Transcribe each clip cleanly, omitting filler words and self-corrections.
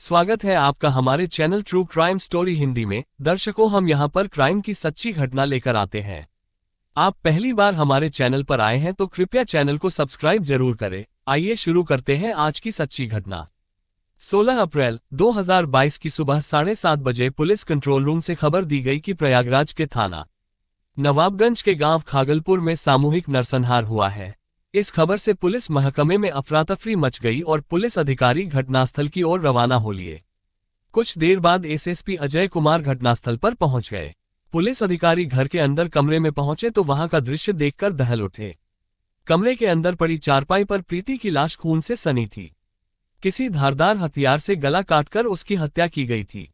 स्वागत है आपका हमारे channel true crime story Hindi में। दर्शकों, हम यहां पर क्राइम की सच्ची घटना लेकर आते हैं। आप पहली बार हमारे चैनल पर आए हैं तो कृपया चैनल को सब्सक्राइब जरूर करें। आइए शुरू करते हैं आज की सच्ची घटना। 16 अप्रैल 2022 की सुबह 7:30 बजे पुलिस कंट्रोल रूम से खबर दी गई कि प्रयागराज के थाना नवाबगंज के गांव खागलपुर में सामूहिक नरसंहार हुआ है। इस खबर से पुलिस महकमे में अफरा-तफरी मच गई और पुलिस अधिकारी घटनास्थल की ओर रवाना हो लिए। कुछ देर बाद एसएसपी अजय कुमार घटनास्थल पर पहुंच गए। पुलिस अधिकारी घर के अंदर कमरे में पहुंचे तो वहां का दृश्य देखकर दहल उठे। कमरे के अंदर पड़ी चारपाई पर प्रीति की लाश खून से सनी थी। किसी धारदार हथियार से गला काटकर उसकी हत्या की गई थी।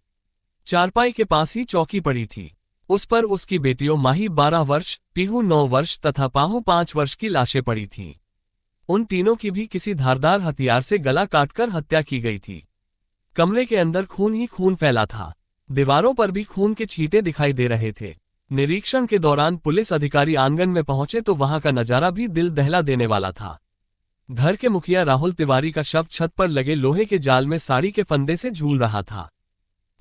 चारपाई के पास ही चौकी पड़ी थी। उस पर उसकी बेटियों माही 12 वर्ष, पीहू 9 वर्ष तथा पाहू 5 वर्ष की लाशें पड़ी थीं। उन तीनों की भी किसी धारदार हथियार से गला काटकर हत्या की गई थी। कमरे के अंदर खून ही खून फैला था। दीवारों पर भी खून के छींटे दिखाई दे रहे थे। निरीक्षण के दौरान पुलिस अधिकारी आंगन में पहुंचे तो वहां का नजारा भी दिल दहला देने वाला था। घर के मुखिया राहुल तिवारी का शव छत पर लगे लोहे के जाल में साड़ी के फंदे से झूल रहा था।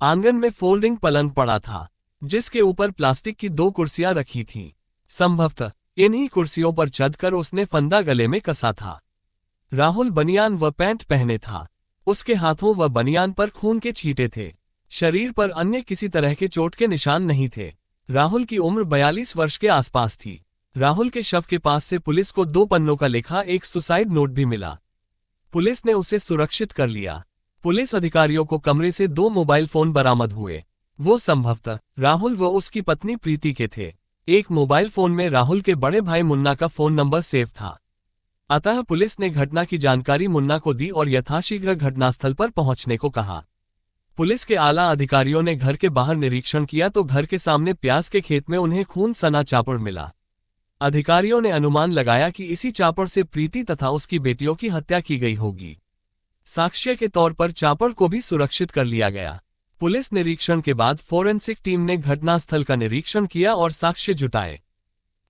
आंगन में फोल्डिंग पलंग पड़ा था जिसके ऊपर प्लास्टिक की 2 कुर्सियां रखी थीं। संभवतः इन्हीं कुर्सियों पर चढ़कर उसने फंदा गले में कसा था। राहुल बनियान व पैंट पहने था। उसके हाथों व बनियान पर खून के छींटे थे। शरीर पर अन्य किसी तरह के चोट के निशान नहीं थे। राहुल की उम्र 42 वर्ष के आसपास थी। राहुल के शव के पास से पुलिस को 2 पन्नों का लिखा एक सुसाइड नोट भी मिला। पुलिस ने उसे सुरक्षित कर लिया। पुलिस अधिकारियों को कमरे से 2 मोबाइल फोन बरामद हुए। वो संभवतः राहुल व उसकी पत्नी प्रीति के थे। एक मोबाइल फोन में राहुल के बड़े भाई मुन्ना का फोन नंबर सेव था। अतः पुलिस ने घटना की जानकारी मुन्ना को दी और यथाशीघ्र घटनास्थल पर पहुंचने को कहा। पुलिस के आला अधिकारियों ने घर के बाहर निरीक्षण किया तो घर के सामने प्याज के खेत में उन्हें खून सना चापड़ मिला। अधिकारियों ने अनुमान लगाया कि इसी चापड़ से प्रीति तथा उसकी बेटियों की हत्या की गई होगी। साक्ष्य के तौर पर चापड़ को भी सुरक्षित कर लिया गया। पुलिस निरीक्षण के बाद फोरेंसिक टीम ने घटनास्थल का निरीक्षण किया और साक्ष्य जुटाए।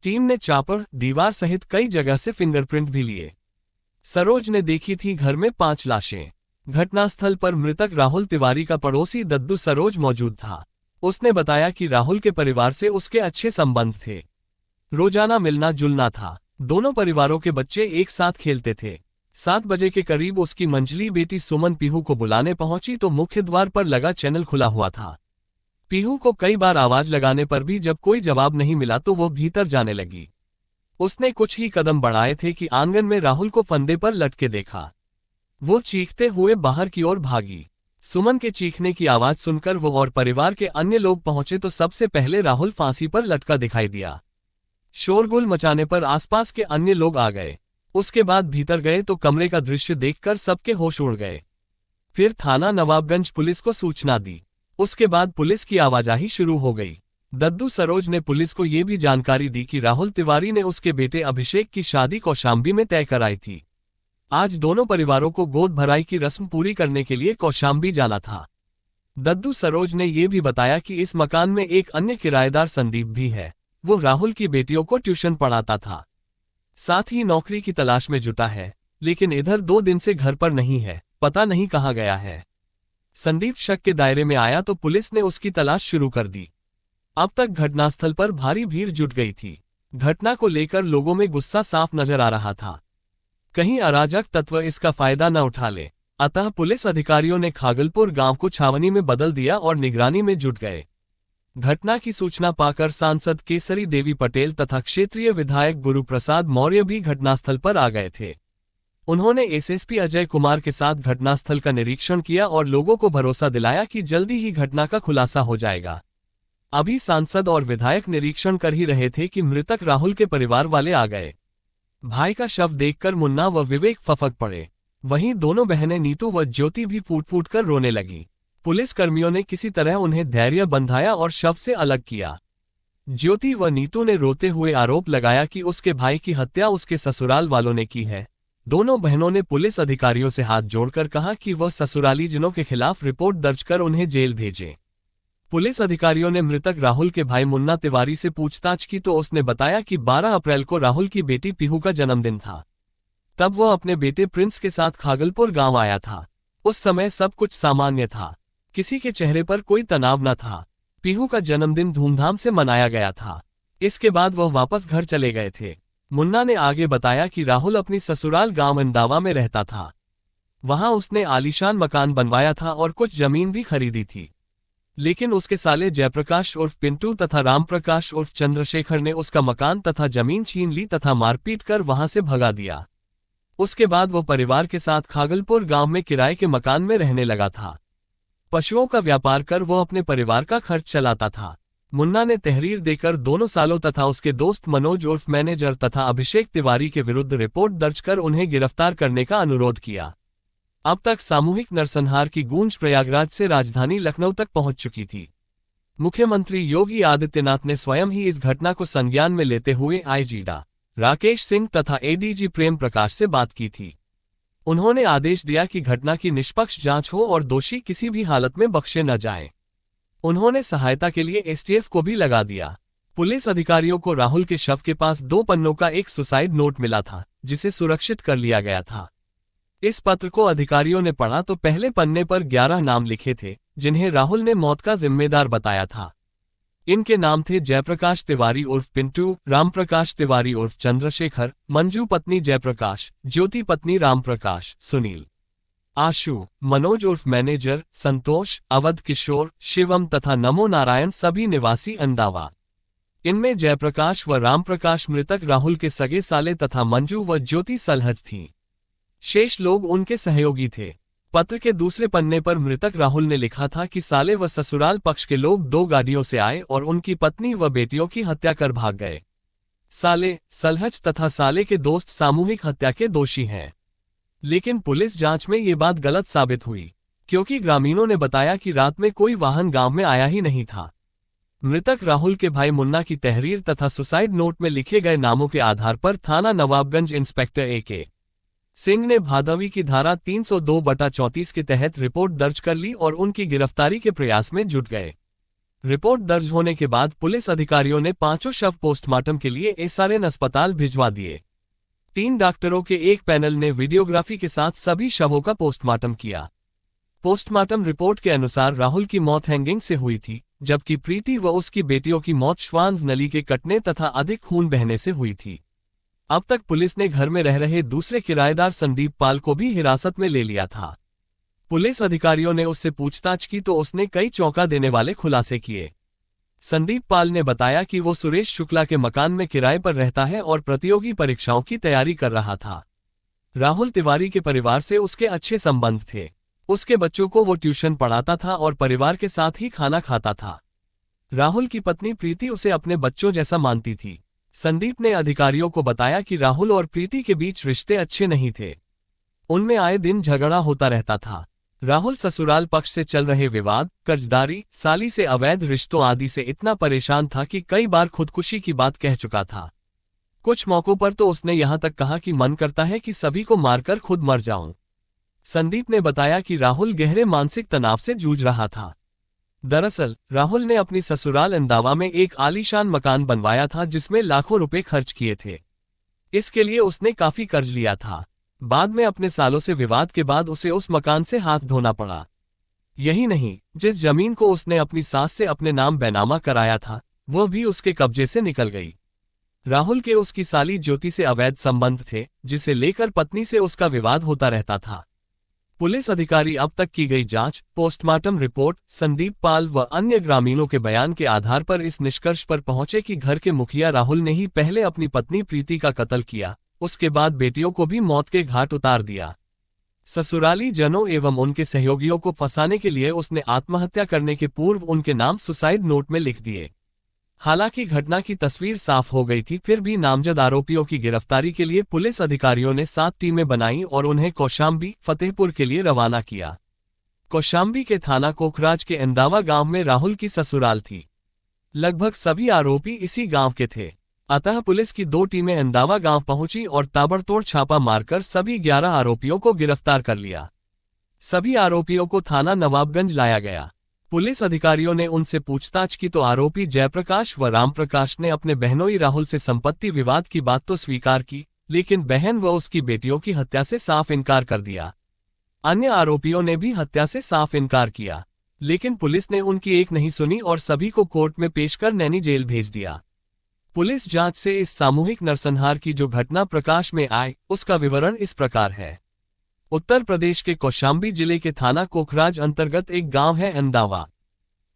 टीम ने चापड़, दीवार सहित कई जगह से फिंगरप्रिंट भी लिए। सरोज ने देखी थी घर में 5 लाशें। घटनास्थल पर मृतक राहुल तिवारी का पड़ोसी दद्दू सरोज मौजूद था। उसने बताया कि राहुल के परिवार से उसके अच्छे संबंध थे। रोजाना मिलना जुलना था। दोनों परिवारों के बच्चे एक साथ खेलते थे। 7 बजे के करीब उसकी मंझली बेटी सुमन पीहू को बुलाने पहुंची तो मुख्य द्वार पर लगा चैनल खुला हुआ था। पीहू को कई बार आवाज लगाने पर भी जब कोई जवाब नहीं मिला तो वो भीतर जाने लगी। उसने कुछ ही कदम बढ़ाए थे कि आंगन में राहुल को फंदे पर लटके देखा। वो चीखते हुए बाहर की ओर भागी। सुमन के चीखने की आवाज सुनकर वो और परिवार के अन्य लोग पहुंचे तो सबसे पहले राहुल फांसी पर लटका दिखाई दिया। शोरगुल मचाने पर आसपास के अन्य लोग आ गए। उसके बाद भीतर गए तो कमरे का दृश्य देखकर सबके होश उड़ गए। फिर थाना नवाबगंज पुलिस को सूचना दी। उसके बाद पुलिस की आवाजाही शुरू हो गई। दद्दू सरोज ने पुलिस को ये भी जानकारी दी कि राहुल तिवारी ने उसके बेटे अभिषेक की शादी कौशाम्बी में तय कराई थी। आज दोनों परिवारों को गोद भराई की रस्म पूरी करने के लिए कौशाम्बी जाना था। दद्दू सरोज ने यह भी बताया कि इस मकान में एक अन्य किराएदार संदीप भी है। वो राहुल की बेटियों को ट्यूशन पढ़ाता था। साथ ही नौकरी की तलाश में जुटा है, लेकिन इधर 2 दिन से घर पर नहीं है। पता नहीं कहाँ गया है। संदीप शक के दायरे में आया तो पुलिस ने उसकी तलाश शुरू कर दी। अब तक घटनास्थल पर भारी भीड़ जुट गई थी। घटना को लेकर लोगों में गुस्सा साफ नजर आ रहा था। कहीं अराजक तत्व इसका फायदा न उठा ले। अतः पुलिस अधिकारियों ने खागलपुर गांव को छावनी में बदल दिया और निगरानी में जुट गए। घटना की सूचना पाकर सांसद केसरी देवी पटेल तथा क्षेत्रीय विधायक गुरु प्रसाद मौर्य भी घटनास्थल पर आ गए थे। उन्होंने एसएसपी अजय कुमार के साथ घटनास्थल का निरीक्षण किया और लोगों को भरोसा दिलाया कि जल्दी ही घटना का खुलासा हो जाएगा। अभी सांसद और विधायक निरीक्षण कर ही रहे थे कि मृतक राहुल के परिवार वाले आ गए। भाई का शव देखकर मुन्ना व विवेक फफक पड़े। वहीं दोनों बहनें नीतू व ज्योति भी फूट फूट कर रोने लगी। पुलिस कर्मियों ने किसी तरह उन्हें धैर्य बंधाया और शव से अलग किया। ज्योति व नीतू ने रोते हुए आरोप लगाया कि उसके भाई की हत्या उसके ससुराल वालों ने की है। दोनों बहनों ने पुलिस अधिकारियों से हाथ जोड़कर कहा कि वह ससुराली जनों के खिलाफ रिपोर्ट दर्ज कर उन्हें जेल भेजें। पुलिस अधिकारियों ने मृतक राहुल के भाई मुन्ना तिवारी से पूछताछ की तो उसने बताया कि 12 अप्रैल को राहुल की बेटी पीहू का जन्मदिन था। तब वह अपने बेटे प्रिंस के साथ खागलपुर गांव आया था। उस समय सब कुछ सामान्य था। किसी के चेहरे पर कोई तनाव न था। पीहू का जन्मदिन धूमधाम से मनाया गया था। इसके बाद वह वापस घर चले गए थे। मुन्ना ने आगे बताया कि राहुल अपनी ससुराल गांव अंदावा में रहता था। वहां उसने आलीशान मकान बनवाया था और कुछ जमीन भी खरीदी थी। लेकिन उसके साले जयप्रकाश उर्फ पिंटू तथा रामप्रकाश उर्फ चंद्रशेखर ने उसका मकान तथा जमीन छीन ली तथा मारपीट कर वहां से भगा दिया। उसके बाद वो परिवार के साथ खागलपुर गांव में किराए के मकान में रहने लगा था। पशुओं का व्यापार कर वो अपने परिवार का खर्च चलाता था। मुन्ना ने तहरीर देकर दोनों सालों तथा उसके दोस्त मनोज उर्फ मैनेजर तथा अभिषेक तिवारी के विरुद्ध रिपोर्ट दर्ज कर उन्हें गिरफ्तार करने का अनुरोध किया। अब तक सामूहिक नरसंहार की गूंज प्रयागराज से राजधानी लखनऊ तक पहुंच चुकी थी। मुख्यमंत्री योगी आदित्यनाथ ने स्वयं ही इस घटना को संज्ञान में लेते हुए आईजी डा. राकेश सिंह तथा एडीजी प्रेम प्रकाश से बात की थी। उन्होंने आदेश दिया कि घटना की निष्पक्ष जांच हो और दोषी किसी भी हालत में बख्शे न जाएं। उन्होंने सहायता के लिए एसटीएफ को भी लगा दिया। पुलिस अधिकारियों को राहुल के शव के पास 2 पन्नों का एक सुसाइड नोट मिला था, जिसे सुरक्षित कर लिया गया था। इस पत्र को अधिकारियों ने पढ़ा तो पहले पन्ने पर 11 नाम लिखे थे, जिन्हें राहुल ने मौत का जिम्मेदार बताया था। इनके नाम थे जयप्रकाश तिवारी उर्फ पिंटू, रामप्रकाश तिवारी उर्फ चंद्रशेखर, मंजू पत्नी जयप्रकाश, ज्योति पत्नी रामप्रकाश, सुनील, आशु, मनोज उर्फ मैनेजर, संतोष, अवध किशोर, शिवम तथा नमो नारायण, सभी निवासी अंदावा। इनमें जयप्रकाश व रामप्रकाश मृतक राहुल के सगे साले तथा मंजू व ज्योति सलहज थीं। शेष लोग उनके सहयोगी थे। पत्र के दूसरे पन्ने पर मृतक राहुल ने लिखा था कि साले व ससुराल पक्ष के लोग 2 गाड़ियों से आए और उनकी पत्नी व बेटियों की हत्या कर भाग गए। साले, सलहज तथा साले के दोस्त सामूहिक हत्या के दोषी हैं। लेकिन पुलिस जांच में ये बात गलत साबित हुई, क्योंकि ग्रामीणों ने बताया कि रात में कोई वाहन गांव में आया ही नहीं था। मृतक राहुल के भाई मुन्ना की तहरीर तथा सुसाइड नोट में लिखे गए नामों के आधार पर थाना नवाबगंज इंस्पेक्टर ए.के. सिंह ने भादवी की धारा 302/34 के तहत रिपोर्ट दर्ज कर ली और उनकी गिरफ्तारी के प्रयास में जुट गए। रिपोर्ट दर्ज होने के बाद पुलिस अधिकारियों ने 5 शव पोस्टमार्टम के लिए एसआरएन अस्पताल भिजवा दिए। 3 डॉक्टरों के एक पैनल ने वीडियोग्राफी के साथ सभी शवों का पोस्टमार्टम किया। पोस्टमार्टम रिपोर्ट के अनुसार राहुल की मौत हैंगिंग से हुई थी, जबकि प्रीति व उसकी बेटियों की मौत श्वांस नली के कटने तथा अधिक खून बहने से हुई थी। अब तक पुलिस ने घर में रह रहे दूसरे किराएदार संदीप पाल को भी हिरासत में ले लिया था। पुलिस अधिकारियों ने उससे पूछताछ की तो उसने कई चौंका देने वाले खुलासे किए। संदीप पाल ने बताया कि वो सुरेश शुक्ला के मकान में किराए पर रहता है और प्रतियोगी परीक्षाओं की तैयारी कर रहा था। राहुल तिवारी के परिवार से उसके अच्छे संबंध थे। उसके बच्चों को वो ट्यूशन पढ़ाता था और परिवार के साथ ही खाना खाता था। राहुल की पत्नी प्रीति उसे अपने बच्चों जैसा मानती थी। संदीप ने अधिकारियों को बताया कि राहुल और प्रीति के बीच रिश्ते अच्छे नहीं थे। उनमें आए दिन झगड़ा होता रहता था। राहुल ससुराल पक्ष से चल रहे विवाद, कर्जदारी, साली से अवैध रिश्तों आदि से इतना परेशान था कि कई बार खुदकुशी की बात कह चुका था। कुछ मौकों पर तो उसने यहां तक कहा कि मन करता है कि सभी को मारकर खुद मर जाऊं। संदीप ने बताया कि राहुल गहरे मानसिक तनाव से जूझ रहा था। दरअसल राहुल ने अपनी ससुराल अंदावा में एक आलीशान मकान बनवाया था, जिसमें लाखों रुपए खर्च किए थे। इसके लिए उसने काफी कर्ज लिया था। बाद में अपने सालों से विवाद के बाद उसे उस मकान से हाथ धोना पड़ा। यही नहीं, जिस जमीन को उसने अपनी सास से अपने नाम बैनामा कराया था, वह भी उसके कब्जे से निकल गई। राहुल के उसकी साली ज्योति से अवैध संबंध थे, जिसे लेकर पत्नी से उसका विवाद होता रहता था। पुलिस अधिकारी अब तक की गई जांच, पोस्टमार्टम रिपोर्ट, संदीप पाल व अन्य ग्रामीणों के बयान के आधार पर इस निष्कर्ष पर पहुंचे कि घर के मुखिया राहुल ने ही पहले अपनी पत्नी प्रीति का कत्ल किया, उसके बाद बेटियों को भी मौत के घाट उतार दिया। ससुराली जनों एवं उनके सहयोगियों को फंसाने के लिए उसने आत्महत्या करने के पूर्व उनके नाम सुसाइड नोट में लिख दिए। हालांकि घटना की तस्वीर साफ हो गई थी, फिर भी नामजद आरोपियों की गिरफ्तारी के लिए पुलिस अधिकारियों ने 7 टीमें बनाई और उन्हें कौशाम्बी, फतेहपुर के लिए रवाना किया। कौशाम्बी के थाना कोखराज के अंदावा गांव में राहुल की ससुराल थी। लगभग सभी आरोपी इसी गांव के थे। अतः पुलिस की 2 टीमें अंदावा गांव पहुंची और ताबड़तोड़ छापा मारकर सभी 11 आरोपियों को गिरफ्तार कर लिया। सभी आरोपियों को थाना नवाबगंज लाया गया। पुलिस अधिकारियों ने उनसे पूछताछ की तो आरोपी जयप्रकाश व रामप्रकाश ने अपने बहनोई राहुल से संपत्ति विवाद की बात तो स्वीकार की, लेकिन बहन व उसकी बेटियों की हत्या से साफ इनकार कर दिया। अन्य आरोपियों ने भी हत्या से साफ इनकार किया, लेकिन पुलिस ने उनकी एक नहीं सुनी और सभी को कोर्ट में पेश कर नैनी जेल भेज दिया। पुलिस जांच से इस सामूहिक नरसंहार की जो घटना प्रकाश में आई, उसका विवरण इस प्रकार है। उत्तर प्रदेश के कौशाम्बी जिले के थाना कोखराज अंतर्गत एक गांव है अंदावा।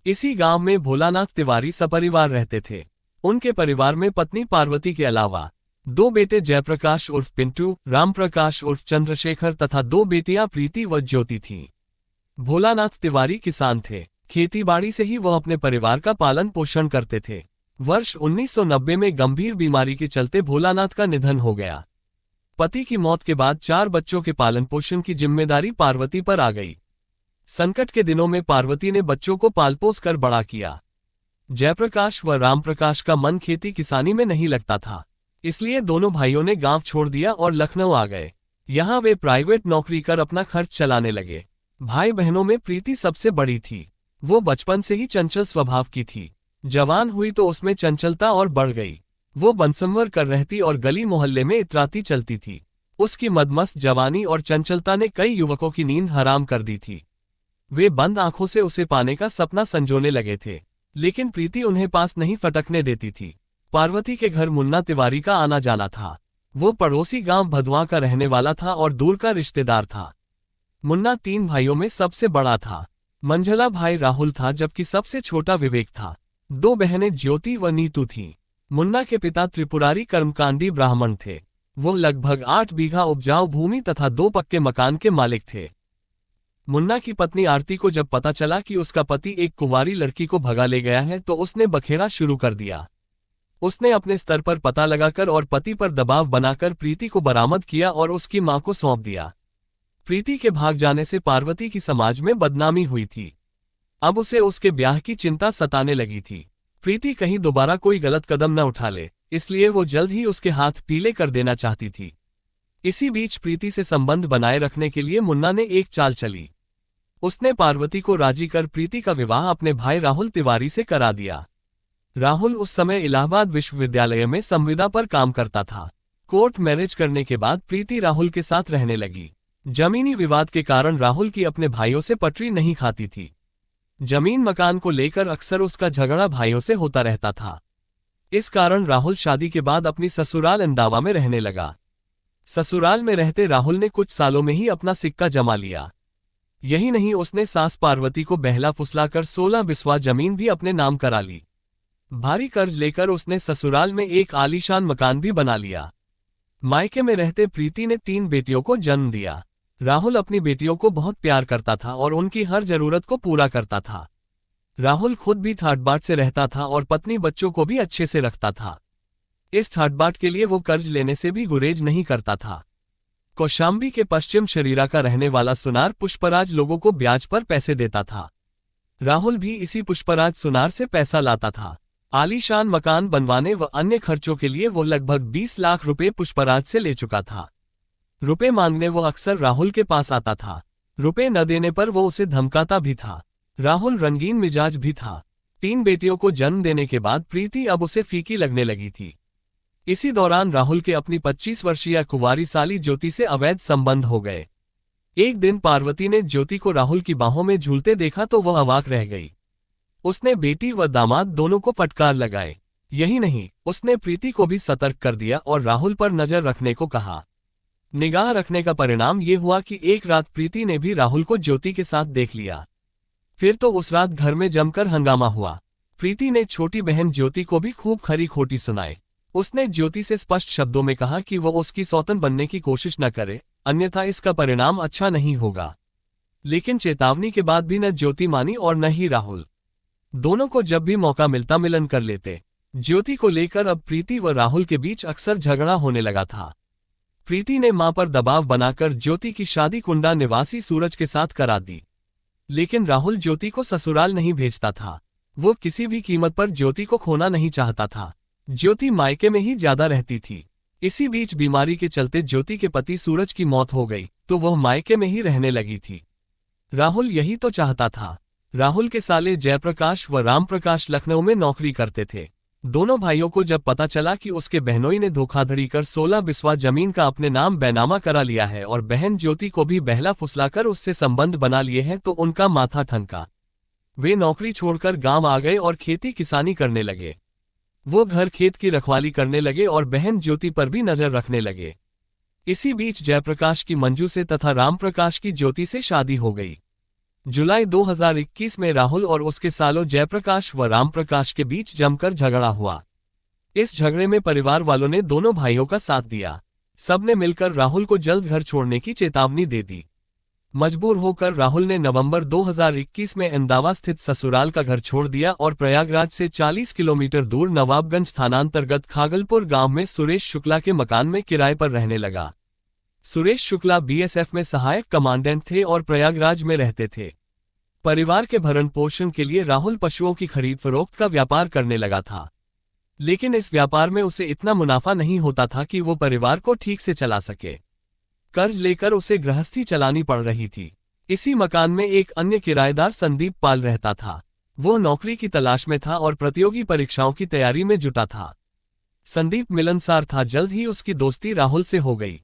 इसी गांव में भोलानाथ तिवारी सपरिवार रहते थे। उनके परिवार में पत्नी पार्वती के अलावा 2 बेटे जयप्रकाश उर्फ पिंटू, रामप्रकाश उर्फ चंद्रशेखर तथा 2 बेटियां प्रीति व ज्योति थीं। भोलानाथ तिवारी किसान थे। खेतीबाड़ी से ही वह अपने परिवार का पालन पोषण करते थे। वर्ष 1990 में गंभीर बीमारी के चलते भोलानाथ का निधन हो गया। पति की मौत के बाद 4 बच्चों के पालन पोषण की जिम्मेदारी पार्वती पर आ गई। संकट के दिनों में पार्वती ने बच्चों को पालपोस कर बड़ा किया। जयप्रकाश व रामप्रकाश का मन खेती किसानी में नहीं लगता था, इसलिए दोनों भाइयों ने गांव छोड़ दिया और लखनऊ आ गए। यहां वे प्राइवेट नौकरी कर अपना खर्च चलाने लगे। भाई बहनों में प्रीति सबसे बड़ी थी। वो बचपन से ही चंचल स्वभाव की थी। जवान हुई तो उसमें चंचलता और बढ़ गई। वो बनसंवर कर रहती और गली मोहल्ले में इतराती चलती थी। उसकी मदमस्त जवानी और चंचलता ने कई युवकों की नींद हराम कर दी थी। वे बंद आंखों से उसे पाने का सपना संजोने लगे थे, लेकिन प्रीति उन्हें पास नहीं फटकने देती थी। पार्वती के घर मुन्ना तिवारी का आना जाना था। वो पड़ोसी गांव भदवा का रहने वाला था और दूर का रिश्तेदार था। मुन्ना 3 भाइयों में सबसे बड़ा था। मंझला भाई राहुल था, जबकि सबसे छोटा विवेक था। 2 बहनें ज्योति व नीतू थीं। मुन्ना के पिता त्रिपुरारी कर्मकांडी ब्राह्मण थे। वो लगभग 8 बीघा उपजाऊ भूमि तथा 2 पक्के मकान के मालिक थे। मुन्ना की पत्नी आरती को जब पता चला कि उसका पति एक कुंवारी लड़की को भगा ले गया है, तो उसने बखेड़ा शुरू कर दिया। उसने अपने स्तर पर पता लगाकर और पति पर दबाव बनाकर प्रीति को बरामद किया और उसकी मां को सौंप दिया। प्रीति के भाग जाने से पार्वती की समाज में बदनामी हुई थी। अब उसे उसके ब्याह की चिंता सताने लगी थी। प्रीति कहीं दोबारा कोई गलत कदम न उठा ले, इसलिए वो जल्द ही उसके हाथ पीले कर देना चाहती थी। इसी बीच प्रीति से संबंध बनाए रखने के लिए मुन्ना ने एक चाल चली। उसने पार्वती को राजी कर प्रीति का विवाह अपने भाई राहुल तिवारी से करा दिया। राहुल उस समय इलाहाबाद विश्वविद्यालय में संविदा पर काम करता था। कोर्ट मैरिज करने के बाद प्रीति राहुल के साथ रहने लगी। जमीनी विवाद के कारण राहुल की अपने भाइयों से पटरी नहीं खाती थी। जमीन मकान को लेकर अक्सर उसका झगड़ा भाइयों से होता रहता था। इस कारण राहुल शादी के बाद अपनी ससुराल अंदावा में रहने लगा। ससुराल में रहते राहुल ने कुछ सालों में ही अपना सिक्का जमा लिया। यही नहीं, उसने सास पार्वती को बहला फुसलाकर 16 बिस्वा जमीन भी अपने नाम करा ली। भारी कर्ज लेकर उसने ससुराल में एक आलीशान मकान भी बना लिया। मायके में रहते प्रीति ने 3 बेटियों को जन्म दिया। राहुल अपनी बेटियों को बहुत प्यार करता था और उनकी हर जरूरत को पूरा करता था। राहुल खुद भी ठाट-बाट से रहता था और पत्नी बच्चों को भी अच्छे से रखता था। इस ठाट-बाट के लिए वो कर्ज लेने से भी गुरेज नहीं करता था। कौशाम्बी के पश्चिम शरीरा का रहने वाला सुनार पुष्पराज लोगों को ब्याज पर पैसे देता था। राहुल भी इसी पुष्पराज सुनार से पैसा लाता था। आलीशान मकान बनवाने व अन्य खर्चों के लिए वो लगभग 20 लाख रुपए पुष्पराज से ले चुका था। रुपए मांगने वो अक्सर राहुल के पास आता था। रुपए न देने पर वो उसे धमकाता भी था। राहुल रंगीन मिजाज भी था। 3 बेटियों को जन्म देने के बाद प्रीति अब उसे फीकी लगने लगी थी। इसी दौरान राहुल के अपनी 25 वर्षीय कुंवारी साली ज्योति से अवैध संबंध हो गए। एक दिन पार्वती ने ज्योति को राहुल की बाहों में झूलते देखा तो वह अवाक रह गई। उसने बेटी व दामाद दोनों को फटकार लगाए। यही नहीं, उसने प्रीति को भी सतर्क कर दिया और राहुल पर नजर रखने को कहा। निगाह रखने का परिणाम ये हुआ कि एक रात प्रीति ने भी राहुल को ज्योति के साथ देख लिया। फिर तो उस रात घर में जमकर हंगामा हुआ। प्रीति ने छोटी बहन ज्योति को भी खूब खरी खोटी सुनाई। उसने ज्योति से स्पष्ट शब्दों में कहा कि वो उसकी सौतन बनने की कोशिश न करे, अन्यथा इसका परिणाम अच्छा नहीं होगा। लेकिन चेतावनी के बाद भी न ज्योति मानी और न ही राहुल। दोनों को जब भी मौका मिलता मिलन कर लेते। ज्योति को लेकर अब प्रीति व राहुल के बीच अक्सर झगड़ा होने लगा था। प्रीति ने मां पर दबाव बनाकर ज्योति की शादी कुंडा निवासी सूरज के साथ करा दी। लेकिन राहुल ज्योति को ससुराल नहीं भेजता था। वो किसी भी कीमत पर ज्योति को खोना नहीं चाहता था। ज्योति मायके में ही ज्यादा रहती थी। इसी बीच बीमारी के चलते ज्योति के पति सूरज की मौत हो गई तो वह मायके में ही रहने लगी थी। राहुल यही तो चाहता था। राहुल के साले जयप्रकाश व रामप्रकाश लखनऊ में नौकरी करते थे। दोनों भाइयों को जब पता चला कि उसके बहनोई ने धोखाधड़ी कर 16 बिस्वा जमीन का अपने नाम बैनामा करा लिया है और बहन ज्योति को भी बहला फुसलाकर उससे संबंध बना लिए हैं तो उनका माथा ठनका। वे नौकरी छोड़कर गांव आ गए और खेती किसानी करने लगे। वो घर खेत की रखवाली करने लगे और बहन ज्योति पर भी नजर रखने लगे। इसी बीच जयप्रकाश की मंजू से तथा रामप्रकाश की ज्योति से शादी हो गई। जुलाई 2021 में राहुल और उसके सालों जयप्रकाश व रामप्रकाश के बीच जमकर झगड़ा हुआ। इस झगड़े में परिवार वालों ने दोनों भाइयों का साथ दिया। सबने मिलकर राहुल को जल्द घर छोड़ने की चेतावनी दे दी। मजबूर होकर राहुल ने नवंबर 2021 में अहमदाबाद स्थित ससुराल का घर छोड़ दिया और प्रयागराज से 40 किलोमीटर दूर नवाबगंज थानांतर्गत खागलपुर गांव में सुरेश शुक्ला के मकान में किराए पर रहने लगा। सुरेश शुक्ला बीएसएफ में सहायक कमांडेंट थे और प्रयागराज में रहते थे। परिवार के भरण पोषण के लिए राहुल पशुओं की खरीद फरोख्त का व्यापार करने लगा था, लेकिन इस व्यापार में उसे इतना मुनाफा नहीं होता था कि वो परिवार को ठीक से चला सके। कर्ज लेकर उसे गृहस्थी चलानी पड़ रही थी। इसी मकान में एक अन्य किराएदार संदीप पाल रहता था। वो नौकरी की तलाश में था और प्रतियोगी परीक्षाओं की तैयारी में जुटा था। संदीप मिलनसार था, जल्द ही उसकी दोस्ती राहुल से हो गई।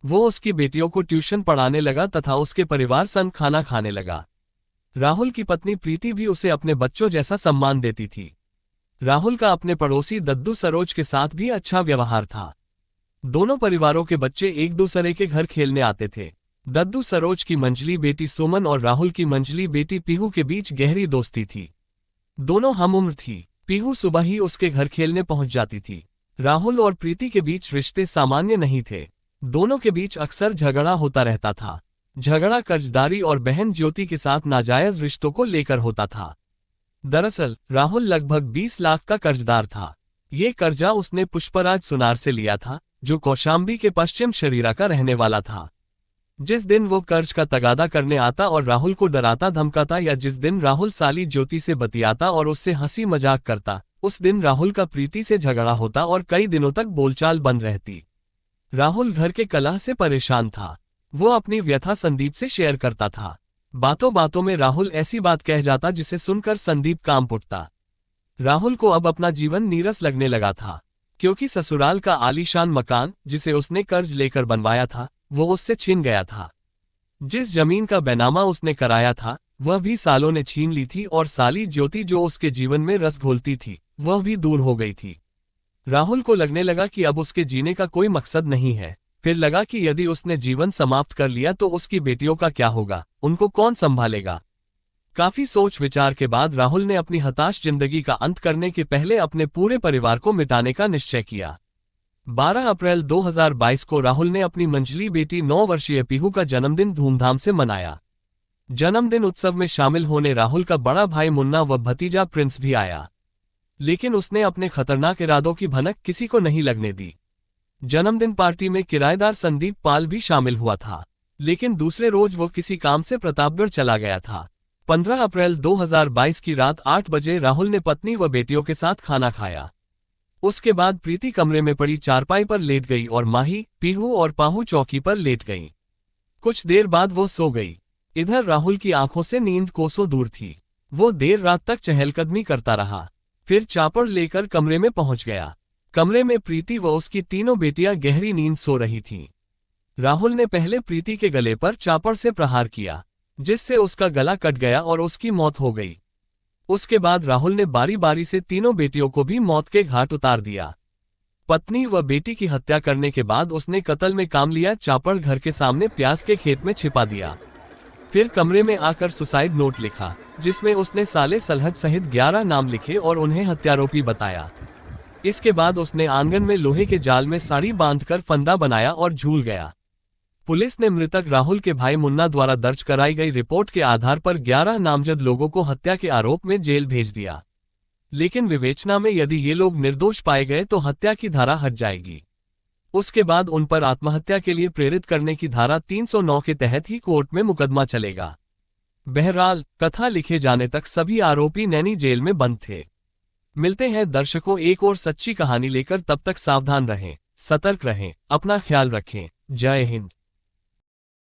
वो उसकी बेटियों को ट्यूशन पढ़ाने लगा तथा उसके परिवार संग खाना खाने लगा। राहुल की पत्नी प्रीति भी उसे अपने बच्चों जैसा सम्मान देती थी। राहुल का अपने पड़ोसी दद्दू सरोज के साथ भी अच्छा व्यवहार था। दोनों परिवारों के बच्चे एक दूसरे के घर खेलने आते थे। दद्दू सरोज की मंझली बेटी सुमन और राहुल की मंझली बेटी पीहू के बीच गहरी दोस्ती थी। दोनों हमउम्र थी। पीहू सुबह ही उसके घर खेलने पहुंच जाती थी। राहुल और प्रीति के बीच रिश्ते सामान्य नहीं थे। दोनों के बीच अक्सर झगड़ा होता रहता था। झगड़ा कर्जदारी और बहन ज्योति के साथ नाजायज रिश्तों को लेकर होता था। दरअसल राहुल लगभग 20 लाख का कर्जदार था। ये कर्जा उसने पुष्पराज सुनार से लिया था, जो कौशाम्बी के पश्चिम शरीरा का रहने वाला था। जिस दिन वो कर्ज का तगादा करने आता और राहुल को डराता धमकाता, या जिस दिन राहुल साली ज्योति से बतियाता और उससे हंसी मजाक करता, उस दिन राहुल का प्रीति से झगड़ा होता और कई दिनों तक बोलचाल बंद रहती। राहुल घर के कलह से परेशान था। वो अपनी व्यथा संदीप से शेयर करता था। बातों बातों में राहुल ऐसी बात कह जाता जिसे सुनकर संदीप कांप उठता। राहुल को अब अपना जीवन नीरस लगने लगा था, क्योंकि ससुराल का आलीशान मकान, जिसे उसने कर्ज लेकर बनवाया था, वो उससे छीन गया था। जिस जमीन का बैनामा उसने कराया था, वह भी सालों ने छीन ली थी और साली ज्योति जो उसके जीवन में रस घोलती थी, वह भी दूर हो गई थी। राहुल को लगने लगा कि अब उसके जीने का कोई मकसद नहीं है। फिर लगा कि यदि उसने जीवन समाप्त कर लिया तो उसकी बेटियों का क्या होगा, उनको कौन संभालेगा। काफी सोच विचार के बाद राहुल ने अपनी हताश जिंदगी का अंत करने के पहले अपने पूरे परिवार को मिटाने का निश्चय किया। 12 अप्रैल 2022 को राहुल ने अपनी मंझली बेटी 9 वर्षीय पीहू का जन्मदिन धूमधाम से मनाया। जन्मदिन उत्सव में शामिल होने राहुल का बड़ा भाई मुन्ना व भतीजा प्रिंस भी आया, लेकिन उसने अपने खतरनाक इरादों की भनक किसी को नहीं लगने दी। जन्मदिन पार्टी में किराएदार संदीप पाल भी शामिल हुआ था, लेकिन दूसरे रोज वो किसी काम से प्रतापगढ़ चला गया था। 15 अप्रैल 2022 की रात 8 बजे राहुल ने पत्नी व बेटियों के साथ खाना खाया। उसके बाद प्रीति कमरे में पड़ी चारपाई पर लेट गई और माही, पीहू और पाहू चौकी पर लेट गईं। कुछ देर बाद वो सो गई। इधर राहुल की आंखों से नींद कोसों दूर थी। वो देर रात तक चहलकदमी करता रहा, फिर चापड़ लेकर कमरे में पहुंच गया। कमरे में प्रीति व उसकी तीनों बेटियां गहरी नींद सो रही थीं। राहुल ने पहले प्रीति के गले पर चापड़ से प्रहार किया, जिससे उसका गला कट गया और उसकी मौत हो गई। उसके बाद राहुल ने बारी बारी से तीनों बेटियों को भी मौत के घाट उतार दिया। पत्नी व बेटी की हत्या करने के बाद उसने कत्ल में काम लिया। चापड़ घर के सामने प्याज के खेत में छिपा दिया। फिर कमरे में आकर सुसाइड नोट लिखा, जिसमें उसने साले सलहद सहित 11 नाम लिखे और उन्हें हत्यारोपी बताया। इसके बाद उसने आंगन में लोहे के जाल में साड़ी बांधकर फंदा बनाया और झूल गया। पुलिस ने मृतक राहुल के भाई मुन्ना द्वारा दर्ज कराई गई रिपोर्ट के आधार पर 11 नामजद लोगों को हत्या के आरोप में जेल भेज दिया, लेकिन विवेचना में यदि ये लोग निर्दोष पाए गए तो हत्या की धारा हट जाएगी। उसके बाद उन पर आत्महत्या के लिए प्रेरित करने की धारा 309 के तहत ही कोर्ट में मुकदमा चलेगा। बहरहाल कथा लिखे जाने तक सभी आरोपी नैनी जेल में बंद थे। मिलते हैं दर्शकों एक और सच्ची कहानी लेकर, तब तक सावधान रहें, सतर्क रहें, अपना ख्याल रखें। जय हिंद।